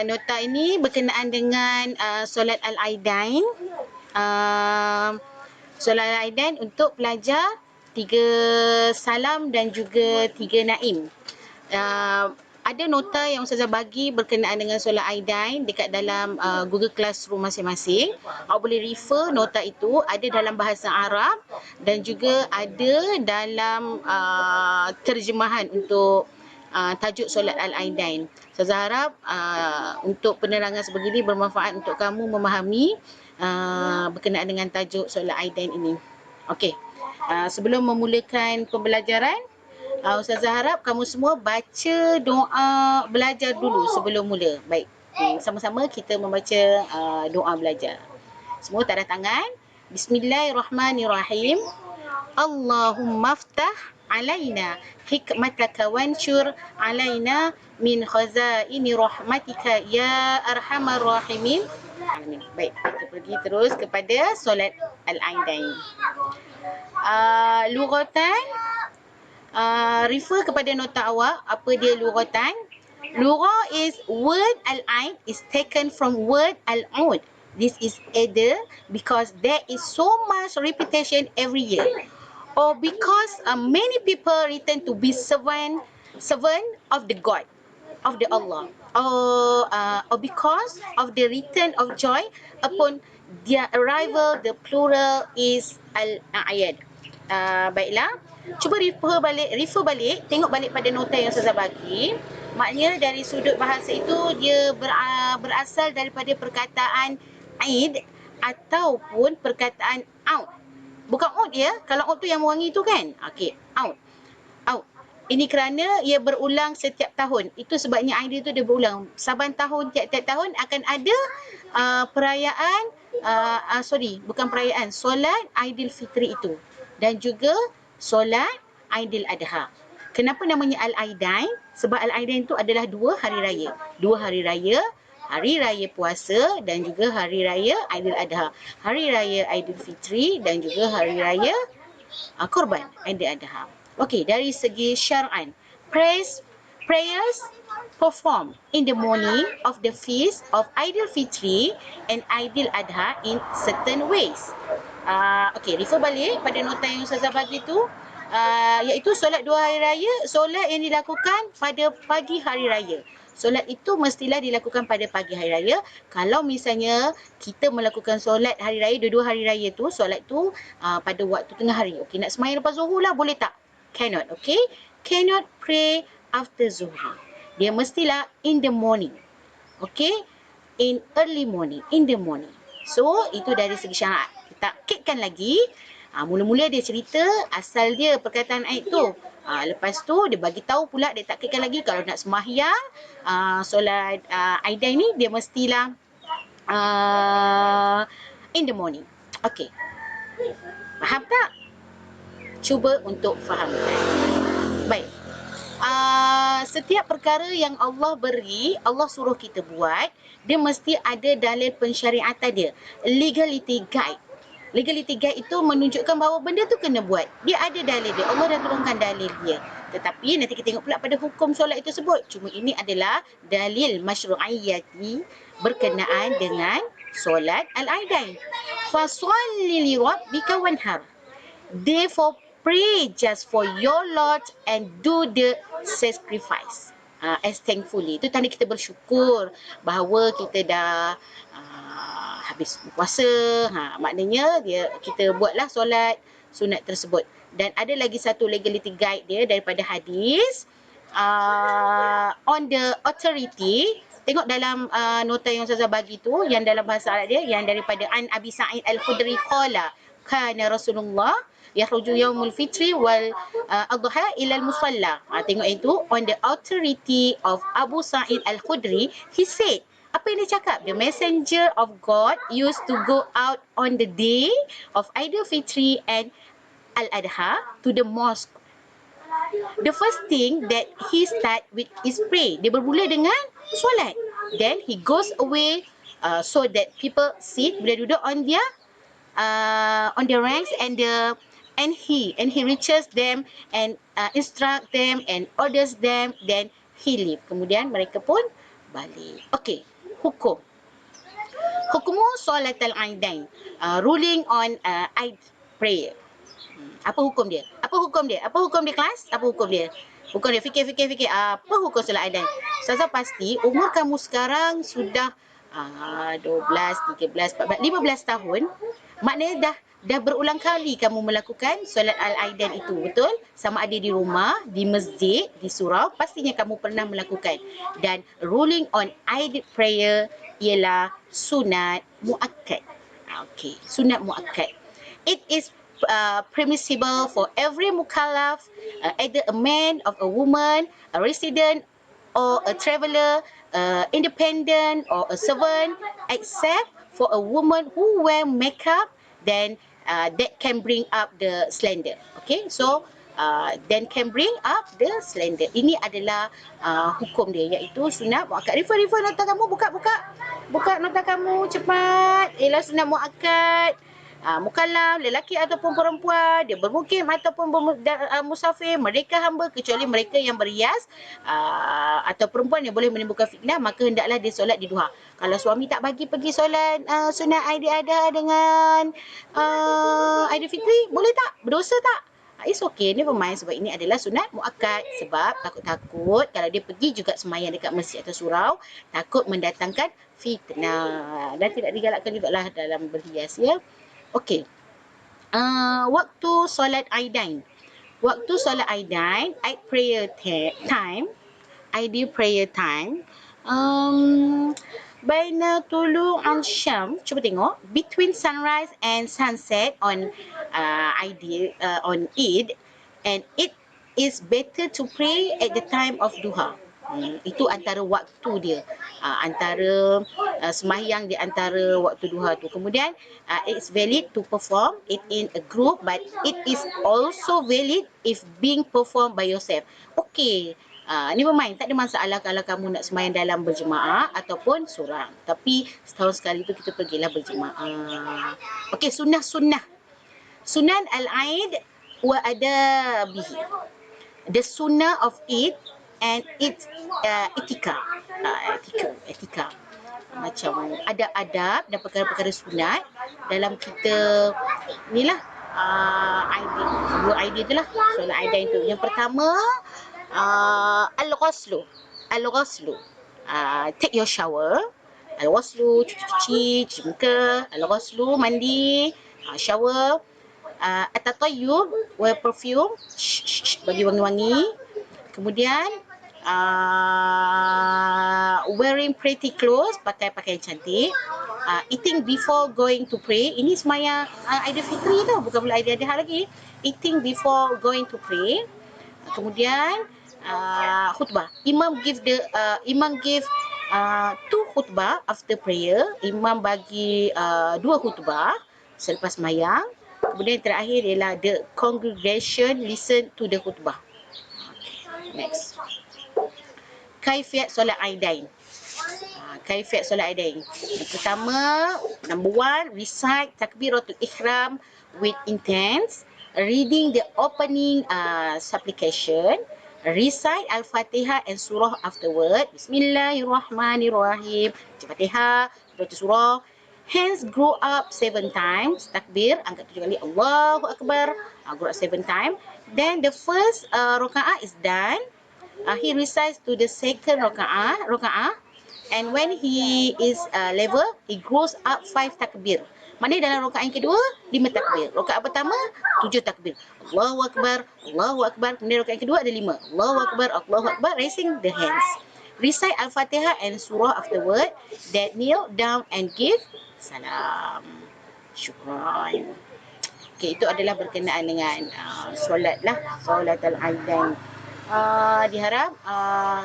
nota ini berkenaan dengan solat Al-Aidain. Solat Al-Aidain untuk pelajar 3 salam dan juga 3 naim. Ada nota yang Ustazah bagi berkenaan dengan solat Aidain dekat dalam Google Classroom masing-masing. Awak boleh refer nota itu, ada dalam bahasa Arab dan juga ada dalam terjemahan untuk tajuk solat Al-Aidain. Ustazah harap untuk penerangan sebegini bermanfaat untuk kamu memahami berkenaan dengan tajuk solat Aidain ini. Okey. Sebelum memulakan pembelajaran, Ustazah harap kamu semua baca doa belajar dulu sebelum mula. Baik, sama-sama kita membaca doa belajar. Semua tak ada tangan. Bismillahirrahmanirrahim. Allahumma aftah alaina hikmataka wanshur alaina min khazaini rahmatika ya arhamar rahimin. Amin. Baik, kita pergi terus kepada solat Al-Aidain. Lughatan, refer kepada nota awak apa dia lughatan. Lugha is word al-ain is taken from word al-ud. This is either because there is so much repetition every year, or because many people return to be servant of the God, of the Allah, or because of the return of joy upon their arrival. The plural is al-a'yad. Baiklah, cuba refer balik, tengok balik pada nota yang saya bagi. Maknanya dari sudut bahasa itu dia berasal daripada perkataan Aid ataupun perkataan out. Bukan out ya, kalau out tu yang mewangi tu kan. Okey, out. Ini kerana ia berulang setiap tahun. Itu sebabnya Aid itu dia berulang. Saban tahun, tiap-tiap tahun akan ada perayaan, bukan perayaan, solat Aidilfitri itu. Dan juga solat Aidil-Adha. Kenapa namanya Al-Aidain? Sebab Al-Aidain itu adalah 2 hari raya. 2 hari raya, hari raya puasa dan juga hari raya Aidil-Adha. Hari raya Aidilfitri dan juga hari raya Korban Aidil-Adha. Okey, dari segi syar'an, prayers performed in the morning of the feast of Aidilfitri and Aidil-Adha in certain ways. Okey, refer balik pada nota yang Ustazah bagi tu, iaitu solat 2 hari raya, solat yang dilakukan pada pagi hari raya. Solat itu mestilah dilakukan pada pagi hari raya. Kalau misalnya kita melakukan solat hari raya, dua-dua hari raya tu, solat tu pada waktu tengah hari. Okey, nak sembahyang lepas zuhur lah, boleh tak? Cannot, okey? Cannot pray after zuhur. Dia mestilah in the morning. Okey? In early morning, in the morning. So, itu dari segi syarat. Kita kitkan lagi. Mula-mula dia cerita asal dia perkataan ayat tu. Lepas tu dia bagi tahu pula, dia tak kitkan lagi kalau nak sembahyang solat Aidain ni dia mestilah in the morning. Okey. Faham tak? Cuba untuk fahamkan. Baik. Setiap perkara yang Allah beri, Allah suruh kita buat, dia mesti ada dalil pensyariatan dia. Legality guide. Legality guide itu menunjukkan bahawa benda tu kena buat. Dia ada dalil dia. Allah dah turunkan dalil dia. Tetapi nanti kita tengok pula pada hukum solat itu sebut. Cuma ini adalah dalil masyru'iyyati berkenaan dengan solat Al-Aidain. Fasalli li rabbika wanhar. Therefore pray just for your Lord and do the sacrifice. As thankfully. Itu tanda kita bersyukur bahawa kita dah habis puasa. Maknanya kita buatlah solat sunat tersebut. Dan ada lagi satu legality guide dia daripada hadis. On the authority, tengok dalam nota yang Ustazah bagi tu, yang dalam bahasa Arab dia, yang daripada An Abi Sa'id Al-Khudri qala kana Rasulullah yakhruju yaumul fitri wal adha ila al-musalla. Tengok itu, on the authority of Abu Sa'id Al-Khudri, he said, apa yang dia cakap? The messenger of God used to go out on the day of Aidilfitri and Al-Adha to the mosque. The first thing that he start with is pray. Dia bermula dengan solat. Then he goes away so that people sit, bila duduk on their ranks, and he reaches them and instruct them and orders them, then he leave. Kemudian mereka pun balik. Okey, hukum. Hukumu solat al-aidain. Ruling on Eid prayer. Apa hukum dia? Apa hukum dia? Apa hukum dia kelas? Apa hukum dia? Hukum dia fikir. Apa hukum solat aidain? Ustazah pasti umur kamu sekarang sudah 12, 13, 14, 15 tahun. Maknanya dah berulang kali kamu melakukan solat al-aidain itu, betul? Sama ada di rumah, di masjid, di surau, pastinya kamu pernah melakukan. Dan ruling on Eid prayer ialah sunat muakkad. Okey, sunat muakkad. It is permissible for every mukallaf, either a man or a woman, a resident or a traveller, independent or a servant, except for a woman who wear makeup, then that can bring up the slender. Okay, so then can bring up the slender. Ini adalah hukum dia, iaitu sunat muakkad. Rifa nota kamu, buka nota kamu cepat. Ialah sunat muakkad. Mukallaf, lelaki ataupun perempuan, dia bermukim ataupun musafir, mereka hamba kecuali mereka yang berhias atau perempuan yang boleh menimbulkan fitnah, maka hendaklah dia solat di duha. Kalau suami tak bagi pergi solat sunat Aidil dengan Aidilfitri, boleh tak? Berdosa tak? It's okay, never mind, sebab ini adalah sunat muakkad. Sebab takut-takut kalau dia pergi juga sembahyang dekat masjid atau surau, takut mendatangkan fitnah. Dan tidak digalakkan jugalah dalam berhias, ya. Okey. Waktu solat Aidain. Waktu solat Aidain, Eid prayer time, ideal prayer time. Baina tulu'an syam, cuba tengok, between sunrise and sunset on on Eid, and it is better to pray at the time of duha. Itu antara waktu dia, antara sembahyang di antara waktu duha tu. Kemudian it's valid to perform it in a group, but it is also valid if being performed by yourself. Okey, never mind, tak ada masalah kalau kamu nak sembahyang dalam berjemaah ataupun seorang. Tapi setahun sekali tu kita pergilah berjemaah. Okey, sunnah. Sunan al-Aid wa adabihi. The sunnah of it and its etika. Macam adab-adab dan perkara-perkara sunat dalam kita inilah dua idea tu lah, solat Aidain tu. Yang pertama, al-ghuslu. Take your shower. Al-ghuslu, cuci muka. Al-ghuslu, mandi. Shower. At-tatayyub, wear perfume, bagi wangi-wangi. Kemudian wearing pretty clothes, pakai pakaian cantik. Eating before going to pray. Ini sembahyang Aidilfitri tu, bukan pula Aidil Adha lagi. Eating before going to pray. Kemudian khutbah. Imam give two khutbah after prayer. Imam bagi 2 khutbah selepas sembahyang. Kemudian terakhir ialah the congregation listen to the khutbah. Next. Kaifiat solat Aidain. Kaifiat solat Aidain. Yang pertama, number 1, recite takbiratul ihram with intent, reading the opening supplication, recite al-Fatihah and surah afterward. Bismillahirrahmanirrahim. Al-Fatihah, surah. Hands grow up 7 times. Takbir, angkat 7 kali. Allahu Akbar. Grow up 7 times. Then the first rakaat is done. He recites to the second rakaat. And when he is level, he grows up 5 takbir. Maknanya dalam rakaat yang kedua, 5 takbir. Rakaat pertama, 7 takbir. Allahu Akbar, Allahu Akbar. Kemudian rakaat yang kedua ada 5. Allahu Akbar, raising the hands. Recite Al-Fatihah and surah afterward. Then kneel down and give salam. Syukran. Okey, itu adalah berkenaan dengan solat al-Aidain. Diharap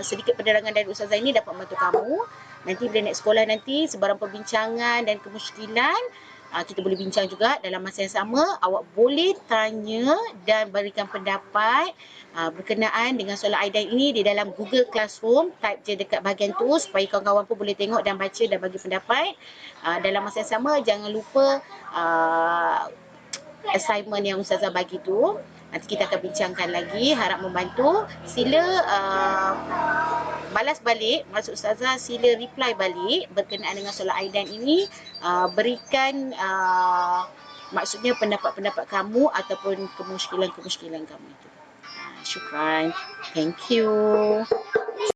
sedikit penerangan dari Ustazah ini dapat membantu kamu. Nanti bila naik sekolah nanti, sebarang perbincangan dan kemusykilan, kita boleh bincang juga dalam masa yang sama. Awak boleh tanya dan berikan pendapat berkenaan dengan solat Aidain ini di dalam Google Classroom. Type je dekat bahagian tu supaya kawan-kawan pun boleh tengok dan baca dan bagi pendapat. Dalam masa yang sama, jangan lupa assignment yang Ustazah bagi tu. Nanti kita akan bincangkan lagi, harap membantu. Sila balas balik, maksud Ustazah sila reply balik berkenaan dengan solat Aidan ini, berikan maksudnya pendapat-pendapat kamu ataupun kemusykilan-kemusykilan kamu itu. Syukran. Thank you.